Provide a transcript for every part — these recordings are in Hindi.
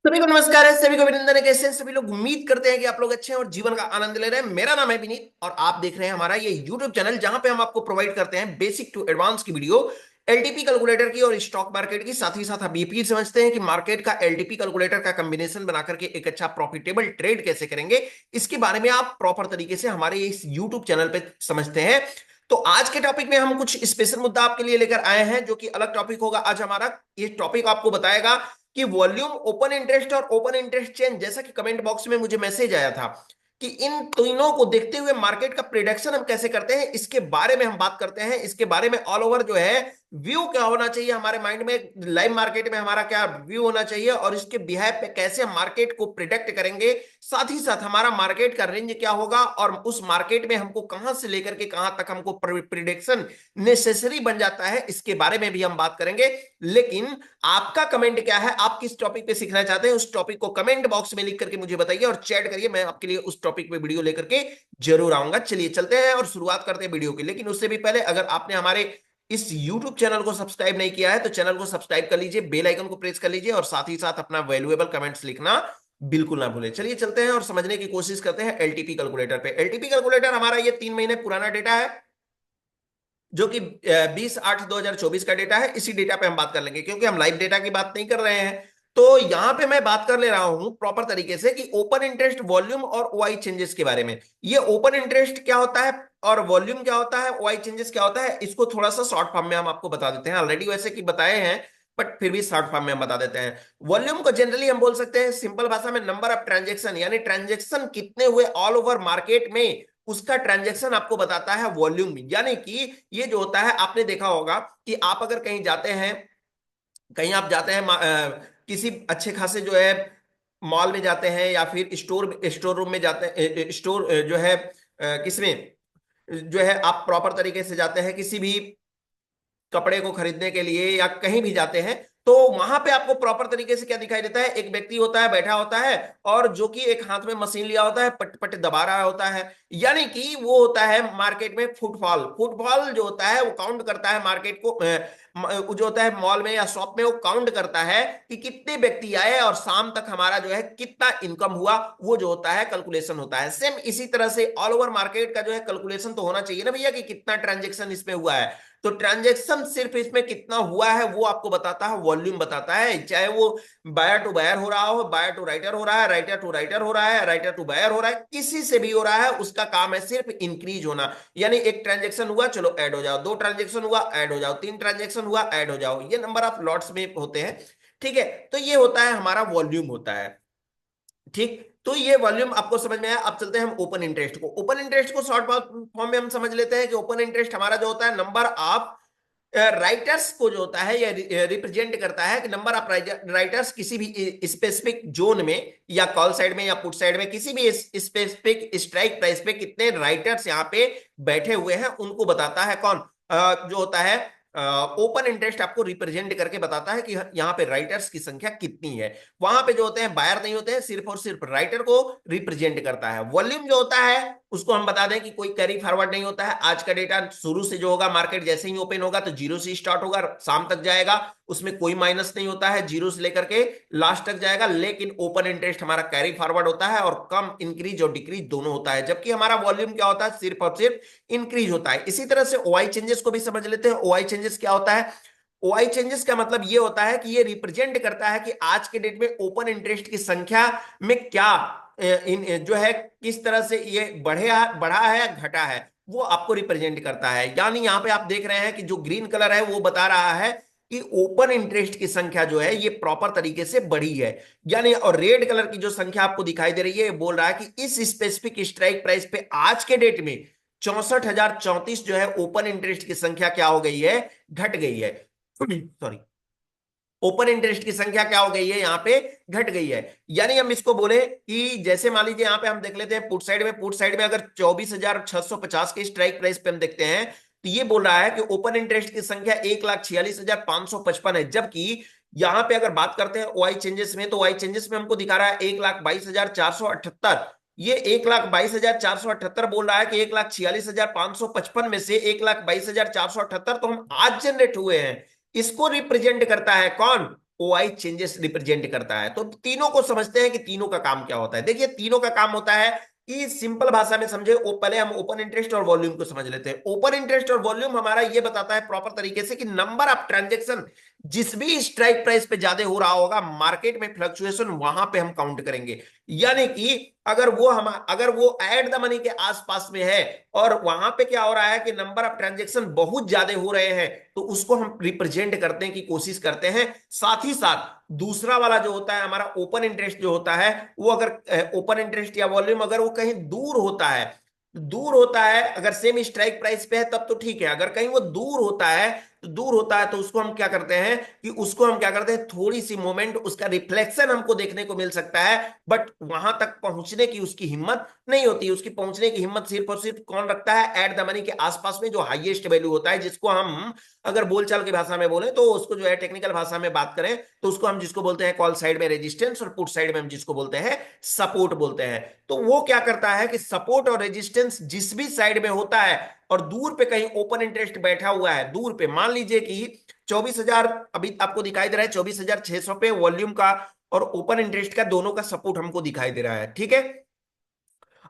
सभी को नमस्कार है, सभी को अभिनंदन है। कैसे हैं सभी लोग? उम्मीद करते हैं कि आप लोग अच्छे हैं और जीवन का आनंद ले रहे हैं। मेरा नाम है विनीत और आप देख रहे हैं हमारा ये यूट्यूब चैनल, जहां पे हम आपको प्रोवाइड करते हैं बेसिक टू एडवांस की वीडियो एलटीपी कैलकुलेटर की और स्टॉक मार्केट की। साथ ही साथ आप ये भी समझते हैं कि मार्केट का एलटीपी कैलकुलेटर का कॉम्बिनेशन बना करके एक अच्छा प्रॉफिटेबल ट्रेड कैसे करेंगे, इसके बारे में आप प्रॉपर तरीके से हमारे इस यूट्यूब चैनल पे समझते हैं। तो आज के टॉपिक में हम कुछ स्पेशल मुद्दा आपके लिए लेकर आए हैं, जो कि अलग टॉपिक होगा। आज हमारा ये टॉपिक आपको बताएगा कि वॉल्यूम, ओपन इंटरेस्ट और ओपन इंटरेस्ट चेंज, जैसा कि कमेंट बॉक्स में मुझे मैसेज आया था कि इन तीनों को देखते हुए मार्केट का प्रिडिक्शन हम कैसे करते हैं, इसके बारे में हम बात करते हैं। इसके बारे में ऑल ओवर जो है व्यू क्या होना चाहिए हमारे माइंड में, लाइव मार्केट में हमारा क्या व्यू होना चाहिए और इसके बिहाइव पे कैसे हम मार्केट को प्रिडिक्ट करेंगे। साथ ही साथ हमारा मार्केट का रेंज क्या होगा और उस मार्केट में हमको कहां से लेकर के कहां तक हमको प्रिडिक्शन नेसेसरी बन जाता है, इसके बारे में भी हम बात करेंगे। लेकिन आपका कमेंट क्या है, आप किस टॉपिक पे सीखना चाहते हैं, उस टॉपिक को कमेंट बॉक्स में लिख करके मुझे बताइए और चैट करिए। मैं आपके लिए उस टॉपिक पे वीडियो लेकर के जरूर आऊंगा। चलिए चलते हैं और शुरुआत करते हैं वीडियो की। लेकिन उससे भी पहले अगर आपने हमारे इस YouTube चैनल को सब्सक्राइब नहीं किया है तो चैनल को सब्सक्राइब कर लीजिए, बेल आइकन को प्रेस कर लीजिए और साथ ही साथ अपना वैल्यूएबल कमेंट्स लिखना बिल्कुल ना भूलें। चलिए चलते हैं और समझने की कोशिश करते हैं एलटीपी कैलकुलेटर पे। एलटीपी कैलकुलेटर हमारा ये 3 महीने पुराना डेटा है, जो कि 20/8/2024 का डेटा है। इसी डेटा पे हम बात कर लेंगे क्योंकि हम लाइव डेटा की बात नहीं कर रहे हैं। तो यहां पे मैं बात कर ले रहा हूं प्रॉपर तरीके से कि ओपन इंटरेस्ट, वॉल्यूम और ओआई चेंजेस के बारे में। ये ओपन इंटरेस्ट क्या होता है और वॉल्यूम क्या होता है, ओआई चेंजेस क्या होता है, इसको थोड़ा सा शॉर्ट फॉर्म में हम आपको बता देते हैं। ऑलरेडी वैसे कि बताए हैं, बट फिर भी शॉर्ट फॉर्म में हम बता देते हैं। वॉल्यूम को जनरली हम बोल सकते हैं सिंपल भाषा में नंबर ऑफ ट्रांजेक्शन, यानी ट्रांजेक्शन कितने हुए ऑल ओवर मार्केट में, उसका ट्रांजैक्शन आपको बताता है वॉल्यूम। यानी कि ये जो होता है, आपने देखा होगा कि आप अगर कहीं जाते हैं, कहीं आप जाते हैं किसी अच्छे खासे जो है मॉल में जाते हैं या फिर स्टोर स्टोर रूम में जाते हैं, स्टोर जो है किसमें जो है आप प्रॉपर तरीके से जाते हैं किसी भी कपड़े को खरीदने के लिए या कहीं भी जाते हैं, तो वहां पे आपको प्रॉपर तरीके से क्या दिखाई देता है, एक व्यक्ति होता है, बैठा होता है और जो कि एक हाथ में मशीन लिया होता है, पट पट दबा रहा होता है। यानी कि वो होता है मार्केट में फुटफॉल। फुटफॉल जो होता है वो काउंट करता है मार्केट को, जो होता है मॉल में या शॉप में, वो काउंट करता है कि कितने व्यक्ति आए और शाम तक हमारा जो है कितना इनकम हुआ। वो जो होता है कैलकुलेशन होता है। सेम इसी तरह से ऑल ओवर मार्केट का जो है कैलकुलेशन तो होना चाहिए ना भैया, कि कितना ट्रांजेक्शन इसमें हुआ है। तो ट्रांजैक्शन सिर्फ इसमें कितना हुआ है वो आपको बताता है, वॉल्यूम बताता है। चाहे वो बायर टू बायर हो रहा हो, बायर टू राइटर हो रहा है, राइटर टू राइटर हो रहा है, राइटर टू बायर हो रहा है, किसी से भी हो रहा है, उसका काम है सिर्फ इंक्रीज होना। यानी एक ट्रांजेक्शन हुआ, चलो ऐड हो जाओ, दो ट्रांजेक्शन हुआ ऐड हो जाओ, तीन ट्रांजेक्शन हुआ ऐड हो जाओ। ये नंबर ऑफ लॉट्स में होते हैं। ठीक है, तो ये होता है हमारा वॉल्यूम होता है। ठीक, तो ये वॉल्यूम आपको समझ में आया। अब चलते हैं हम ओपन इंटरेस्ट को। ओपन इंटरेस्ट को शॉर्ट फॉर्म में हम समझ लेते हैं कि ओपन इंटरेस्ट हमारा जो होता है नंबर ऑफ राइटर्स को जो होता है यह रिप्रेजेंट करता है कि नंबर ऑफ राइटर्स किसी भी स्पेसिफिक जोन में या कॉल साइड में या पुट साइड में किसी भी स्पेसिफिक स्ट्राइक प्राइस पे कितने राइटर्स यहाँ पे बैठे हुए हैं, उनको बताता है कौन, जो होता है ओपन इंटरेस्ट आपको रिप्रेजेंट करके बताता है कि यहाँ पे राइटर्स की संख्या कितनी है। वहां पे जो होते हैं बायर नहीं होते हैं, सिर्फ और सिर्फ राइटर को रिप्रेजेंट करता है। वॉल्यूम जो होता है उसको हम बता दें कि कोई कैरी फॉरवर्ड नहीं होता है। आज का डेटा शुरू से जो होगा, मार्केट जैसे ही ओपन होगा तो जीरो से स्टार्ट होगा, शाम तक जाएगा, उसमें कोई माइनस नहीं होता है, जीरो से लेकर के लास्ट तक जाएगा। लेकिन ओपन इंटरेस्ट हमारा कैरी फॉरवर्ड होता है और कम इंक्रीज और डिक्रीज दोनों होता है, जबकि हमारा वॉल्यूम क्या होता है, सिर्फ और सिर्फ इंक्रीज होता है। इसी तरह से ओआई चेंजेस को भी समझ लेते हैं। ओआई चेंजेस क्या होता है? ओआई चेंजेस का मतलब ये होता है कि ये रिप्रेजेंट करता है कि आज के डेट में ओपन इंटरेस्ट की संख्या में क्या इन जो है किस तरह से ये बढ़ा है या घटा है, वो आपको रिप्रेजेंट करता है। यानी यहां पे आप देख रहे हैं कि जो ग्रीन कलर है वो बता रहा है कि ओपन इंटरेस्ट की संख्या जो है ये प्रॉपर तरीके से बढ़ी है। यानी और रेड कलर की जो संख्या आपको दिखाई दे रही है ये बोल रहा है कि इस स्पेसिफिक स्ट्राइक प्राइस पे आज के डेट में 64,034 जो है ओपन इंटरेस्ट की संख्या क्या हो गई है, घट गई है। सॉरी, ओपन इंटरेस्ट की संख्या क्या हो गई है, यहाँ पे घट गई है। यानी हम इसको बोले कि जैसे मान लीजिए यहाँ पे हम देख लेते हैं पुट साइड में, पुट साइड में अगर 24,650 के स्ट्राइक प्राइस पे हम देखते हैं तो ये बोल रहा है कि ओपन इंटरेस्ट की संख्या 1,46,555 है। जबकि यहाँ पे अगर बात करते हैं ओआई चेंजेस में, तो ओआई चेंजेस में हमको दिखा रहा है 1,22,478। ये 1,22,478 बोल रहा है कि 1,46,555 में से 1,22,478 तो हम आज जनरेट हुए हैं, इसको रिप्रेजेंट करता है कौन, ओआई चेंजेस रिप्रेजेंट करता है। तो तीनों को समझते हैं कि तीनों का काम क्या होता है। देखिए तीनों का काम होता है कि सिंपल भाषा में समझे, वो पहले हम ओपन इंटरेस्ट और वॉल्यूम को समझ लेते हैं। ओपन इंटरेस्ट और वॉल्यूम हमारा ये बताता है प्रॉपर तरीके से कि नंबर ऑफ ट्रांजेक्शन जिस भी स्ट्राइक प्राइस पे ज्यादा हो रहा होगा मार्केट में फ्लक्चुएशन, वहां पे हम काउंट करेंगे। यानी कि अगर वो एट द मनी के आसपास में है और वहां पे क्या हो रहा है कि नंबर ऑफ ट्रांजेक्शन बहुत ज्यादा हो रहे हैं, तो उसको हम रिप्रेजेंट करने की कोशिश करते हैं। साथ ही साथ दूसरा वाला जो होता है हमारा ओपन इंटरेस्ट जो होता है, वो अगर ओपन इंटरेस्ट या वॉल्यूम अगर वो कहीं दूर होता है, अगर सेम स्ट्राइक प्राइस पे है तब तो ठीक है। अगर कहीं वो दूर होता है तो उसको हम क्या करते हैं कि उसको हम क्या करते हैं, थोड़ी सी मोमेंट उसका रिफ्लेक्शन हमको देखने को मिल सकता है, बट वहां तक पहुंचने की उसकी हिम्मत नहीं होती। उसकी पहुंचने की हिम्मत सिर्फ और सिर्फ कौन रखता है, एट द मनी के आसपास में जो हाईएस्ट वैल्यू होता है, जिसको हम अगर बोलचाल की भाषा में बोले तो उसको जो है टेक्निकल भाषा में बात करें तो उसको हम जिसको बोलते हैं कॉल साइड में रेजिस्टेंस और पुट साइड में हम जिसको बोलते हैं सपोर्ट बोलते हैं। तो वो क्या करता है कि सपोर्ट और रेजिस्टेंस जिस भी साइड में होता है और दूर पे कहीं ओपन इंटरेस्ट बैठा हुआ है, दूर पे मान लीजिए कि 24,000 अभी आपको दिखाई दे रहा है, 24,600 पे वॉल्यूम का और ओपन इंटरेस्ट का दोनों का सपोर्ट हमको दिखाई दे रहा है, ठीक है।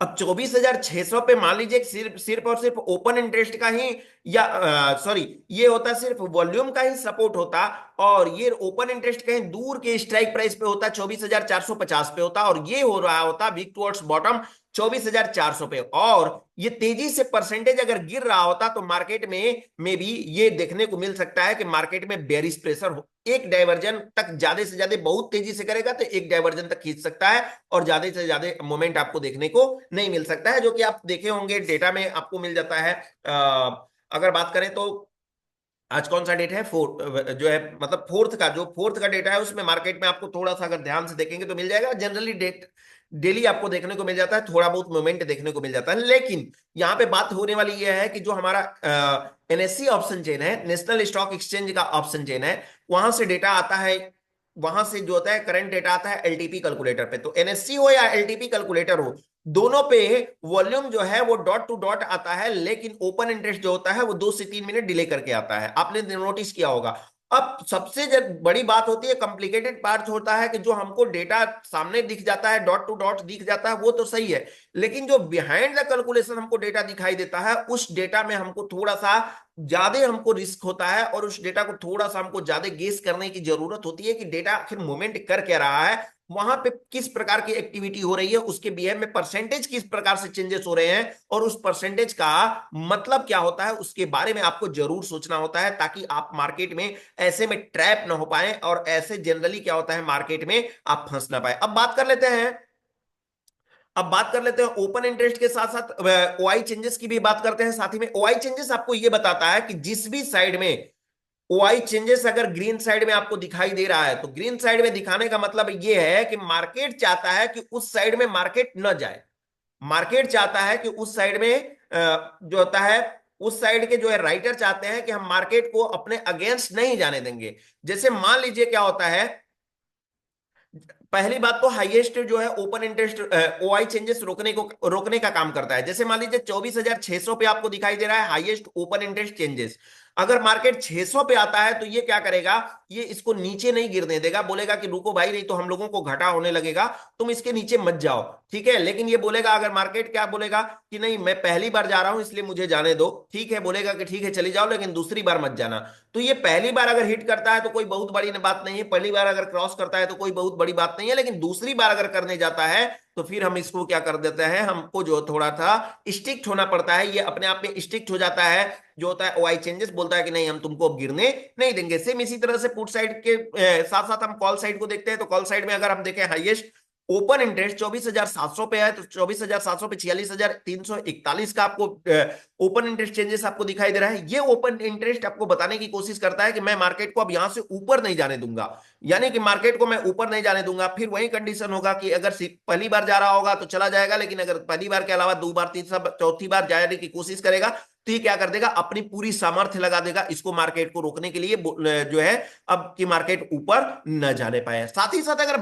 अब 24,600 पे मान लीजिए सिर्फ सिर्फ और सिर्फ ओपन इंटरेस्ट का ही, या सॉरी, ये होता सिर्फ वॉल्यूम का ही सपोर्ट होता और ये ओपन इंटरेस्ट कहीं दूर के स्ट्राइक प्राइस पे होता 24,450 पे होता और ये हो रहा होता वीक टुवर्ड्स बॉटम 24,400 पे, और ये तेजी से परसेंटेज अगर गिर रहा होता तो मार्केट में भी ये देखने को मिल सकता है कि मार्केट में बेरिश प्रेशर हो, एक डाइवर्जन तक ज्यादा से ज्यादा बहुत तेजी से करेगा तो एक डाइवर्जन तक खींच सकता है और ज्यादा से ज्यादा मोमेंट आपको देखने को नहीं मिल सकता है, जो कि आप देखे होंगे डेटा में आपको मिल जाता है। अगर बात करें तो आज कौन सा डेट है, फोर्थ जो है, मतलब फोर्थ का डेटा है, उसमें मार्केट में आपको थोड़ा सा अगर ध्यान से देखेंगे तो मिल जाएगा। जनरली डेट डेली आपको देखने को मिल जाता है, थोड़ा बहुत मोमेंट देखने को मिल जाता है। लेकिन यहाँ पे बात होने वाली यह है कि जो हमारा एनएससी ऑप्शन चेन है, नेशनल स्टॉक एक्सचेंज का ऑप्शन चेन है, वहां से डेटा आता है, वहां से जो होता है करंट डेटा आता है एलटीपी कैलकुलेटर पे। तो एनएससी हो या एलटीपी कैलकुलेटर हो, दोनों पे वॉल्यूम जो है वो डॉट टू डॉट आता है, लेकिन ओपन इंटरेस्ट जो होता है वो 2 से 3 मिनट डिले करके आता है, आपने नोटिस किया होगा। अब सबसे बड़ी बात होती है, कॉम्प्लिकेटेड पार्ट होता है कि जो हमको डेटा सामने दिख जाता है, डॉट टू डॉट दिख जाता है, वो तो सही है, लेकिन जो बिहाइंड द कैलकुलेशन हमको डेटा दिखाई देता है, उस डेटा में हमको थोड़ा सा ज्यादा हमको रिस्क होता है और उस डेटा को थोड़ा सा हमको ज्यादा गेस करने की जरूरत होती है कि डेटा आखिर मूवमेंट कर क्या रहा है, वहां पे किस प्रकार की एक्टिविटी हो रही है, उसके बिहेव में परसेंटेज किस प्रकार से चेंजेस हो रहे हैं और उस परसेंटेज का मतलब क्या होता है, उसके बारे में आपको जरूर सोचना होता है, ताकि आप मार्केट में ऐसे में ट्रैप ना हो पाए और ऐसे जनरली क्या होता है मार्केट में आप फंस ना पाए। अब बात कर लेते हैं ओपन इंटरेस्ट के साथ साथ ओआई चेंजेस की भी बात करते हैं। साथ ही में ओआई चेंजेस आपको यह बताता है कि जिस भी साइड में ओआई चेंजेस अगर ग्रीन साइड में आपको दिखाई दे रहा है, तो ग्रीन साइड में दिखाने का मतलब यह है कि मार्केट चाहता है कि उस साइड में मार्केट न जाए। मार्केट चाहता है कि उस साइड में जो होता है, उस साइड के जो है राइटर चाहते हैं कि हम मार्केट को अपने अगेंस्ट नहीं जाने देंगे। जैसे मान लीजिए क्या होता है, पहली बात तो हाईएस्ट जो है ओपन इंटरेस्ट ओआई चेंजेस रोकने का काम करता है। जैसे मान लीजिए 24,600 पे आपको दिखाई दे रहा है हाईएस्ट ओपन इंटरेस्ट चेंजेस, अगर मार्केट 600 पे आता है तो ये क्या करेगा, ये इसको नीचे नहीं गिरने देगा, बोलेगा कि रुको भाई, नहीं तो हम लोगों को घाटा होने लगेगा, तुम इसके नीचे मत जाओ, ठीक है। लेकिन ये बोलेगा, अगर मार्केट क्या बोलेगा कि नहीं मैं पहली बार जा रहा हूं इसलिए मुझे जाने दो, ठीक है, बोलेगा कि ठीक है चली जाओ लेकिन दूसरी बार मत जाना। तो ये पहली बार अगर हिट करता है तो कोई बहुत बड़ी बात नहीं है, पहली बार अगर क्रॉस करता है तो कोई बहुत बड़ी बात नहीं है, लेकिन दूसरी बार अगर करने जाता है तो फिर हम इसको क्या कर देते हैं, हमको जो थोड़ा सा स्ट्रिक्ट होना पड़ता है, ये अपने आप में स्ट्रिक्ट हो जाता है। जो होता है ओआई चेंजेस बोलता है कि नहीं हम तुमको अब गिरने नहीं देंगे। सेम इसी तरह से पुट साइड के साथ साथ हम कॉल साइड को देखते हैं, तो कॉल साइड में अगर हम देखें हाईएस्ट ओपन इंटरेस्ट 24,700 पे है, तो 24,700 पे 46,341 का आपको ओपन इंटरेस्ट चेंजेस आपको दिखाई दे रहा है। ये ओपन इंटरेस्ट आपको बताने की कोशिश करता है कि मैं मार्केट को अब यहां से ऊपर नहीं जाने दूंगा, यानी कि मार्केट को मैं ऊपर नहीं जाने दूंगा। फिर वही कंडीशन होगा कि अगर पहली बार जा रहा होगा तो चला जाएगा, लेकिन अगर पहली बार के अलावा दो बार तीसरा चौथी बार जाने की कोशिश करेगा तो ये क्या कर देगा, अपनी पूरी सामर्थ्य लगा देगा इसको मार्केट को रोकने के लिए, जो है अब की मार्केट ऊपर न जाने पाए। साथ ही साथ अगर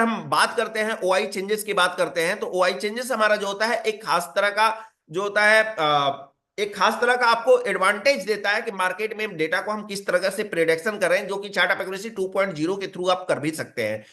हम बात करते हैं ओआई चेंजेस की बात करते हैं, तो ओआई चेंजेस हमारा जो होता है एक खास तरह का जो होता है एक खास तरह का आपको एडवांटेज देता है कि मार्केट में डेटा को हम किस तरह से प्रेडिक्शन कर रहे हैं, जो कि चार्ट ऑफ एक्यूरेसी 2.0 के थ्रू आप कर भी सकते हैं।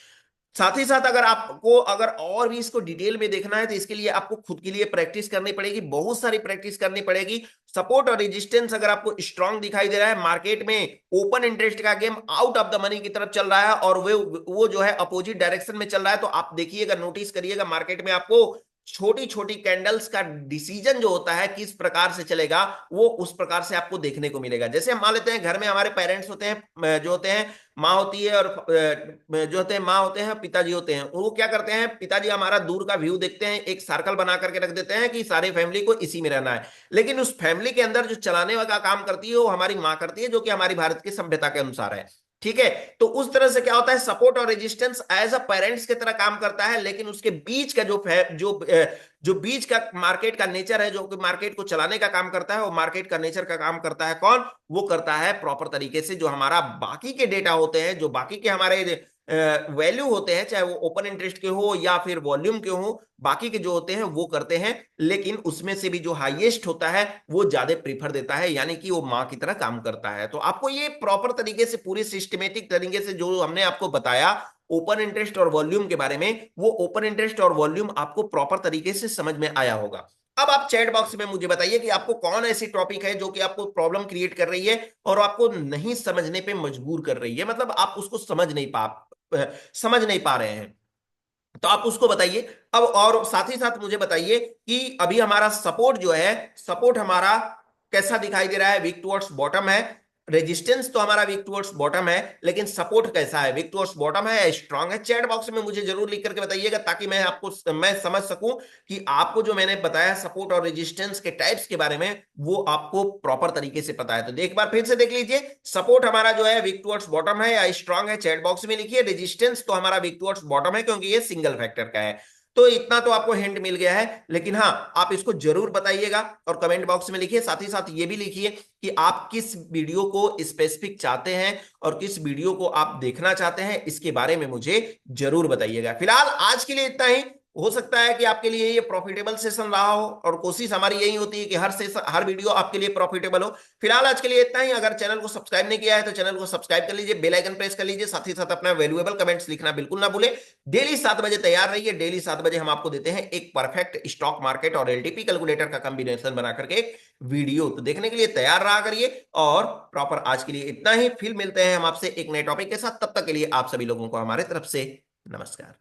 साथ ही साथ अगर आपको अगर और भी इसको डिटेल में देखना है तो इसके लिए आपको खुद के लिए प्रैक्टिस करनी पड़ेगी, बहुत सारी प्रैक्टिस करनी पड़ेगी। सपोर्ट और रेजिस्टेंस अगर आपको स्ट्रांग दिखाई दे रहा है, मार्केट में ओपन इंटरेस्ट का game out of the money की तरफ चल रहा है और वो जो है अपोजिट डायरेक्शन में चल रहा है, तो आप देखिएगा, नोटिस करिएगा मार्केट में आपको छोटी छोटी कैंडल्स का डिसीजन जो होता है किस प्रकार से चलेगा, वो उस प्रकार से आपको देखने को मिलेगा। जैसे हम मान लेते हैं घर में हमारे पेरेंट्स होते हैं, जो होते हैं माँ होती है, और जो होते हैं माँ होते हैं, पिताजी होते हैं। वो क्या करते हैं, पिताजी हमारा दूर का व्यू देखते हैं, एक सर्कल बना करके रख देते हैं कि सारी फैमिली को इसी में रहना है, लेकिन उस फैमिली के अंदर जो चलाने का काम करती है वो हमारी माँ करती है, जो कि हमारी भारत की सभ्यता के अनुसार है। ठीक है, तो उस तरह से क्या होता है, सपोर्ट और रेजिस्टेंस एज अ पेरेंट्स की तरह काम करता है, लेकिन उसके बीच का जो बीच का मार्केट का नेचर है, जो कि मार्केट को चलाने का काम करता है, वो मार्केट का नेचर का काम करता है कौन, वो करता है प्रॉपर तरीके से जो हमारा बाकी के डेटा होते हैं, जो बाकी के हमारे वैल्यू होते हैं, चाहे वो ओपन इंटरेस्ट के हो या फिर वॉल्यूम के हो, बाकी के जो होते हैं वो करते हैं, लेकिन उसमें से भी जो हाईएस्ट होता है वो ज्यादा प्रीफर देता है, यानी कि वो माँ की तरह काम करता है। तो आपको ये प्रॉपर तरीके से पूरी सिस्टमेटिक तरीके से जो हमने आपको बताया ओपन इंटरेस्ट और वॉल्यूम के बारे में, वो ओपन इंटरेस्ट और वॉल्यूम आपको प्रॉपर तरीके से समझ में आया होगा। अब आप चैट बॉक्स में मुझे बताइए कि आपको कौन ऐसी टॉपिक है जो कि आपको प्रॉब्लम क्रिएट कर रही है और आपको नहीं समझने पे मजबूर कर रही है, मतलब आप उसको समझ नहीं पा रहे हैं, तो आप उसको बताइए। अब और साथ ही साथ मुझे बताइए कि अभी हमारा सपोर्ट जो है, सपोर्ट हमारा कैसा दिखाई दे रहा है, वीक टुवर्ड्स बॉटम है। रेजिस्टेंस तो हमारा वीक टुवर्ड्स बॉटम है, लेकिन सपोर्ट कैसा है, वीक टुवर्ड्स बॉटम है या स्ट्रांग है? चैट बॉक्स में मुझे जरूर लिख करके बताइएगा, ताकि मैं समझ सकूं कि आपको जो मैंने बताया सपोर्ट और रेजिस्टेंस के टाइप्स के बारे में वो आपको प्रॉपर तरीके से पता है। तो एक बार फिर से देख लीजिए, सपोर्ट हमारा जो है वीक टुवर्ड्स बॉटम है या स्ट्रांग है, चैट बॉक्स में लिखिए। रेजिस्टेंस तो हमारा वीक टुवर्ड्स बॉटम है, क्योंकि ये सिंगल फैक्टर का है। तो इतना तो आपको हिंट मिल गया है, लेकिन हाँ, आप इसको जरूर बताइएगा और कमेंट बॉक्स में लिखिए। साथ ही साथ ये भी लिखिए कि आप किस वीडियो को स्पेसिफिक चाहते हैं और किस वीडियो को आप देखना चाहते हैं, इसके बारे में मुझे जरूर बताइएगा। फिलहाल आज के लिए इतना ही। हो सकता है कि आपके लिए ये प्रॉफिटेबल सेशन रहा हो, और कोशिश हमारी यही होती है कि हर वीडियो आपके लिए प्रॉफिटेबल हो। फिलहाल आज के लिए इतना ही। अगर चैनल को सब्सक्राइब नहीं किया है तो चैनल को सब्सक्राइब कर लीजिए, बेल आइकन प्रेस कर लीजिए। साथ ही साथ अपना वैल्यूएबल कमेंट्स लिखना बिल्कुल ना भूले। डेली 7 बजे तैयार रहिए। डेली 7 बजे हम आपको देते हैं एक परफेक्ट स्टॉक मार्केट और एलटीपी कैलकुलेटर का कॉम्बिनेशन बना करके एक वीडियो, तो देखने के लिए तैयार रहा करिए। और प्रॉपर आज के लिए इतना ही, फिर मिलते हैं हम आपसे एक नए टॉपिक के साथ। तब तक के लिए आप सभी लोगों को हमारे तरफ से नमस्कार।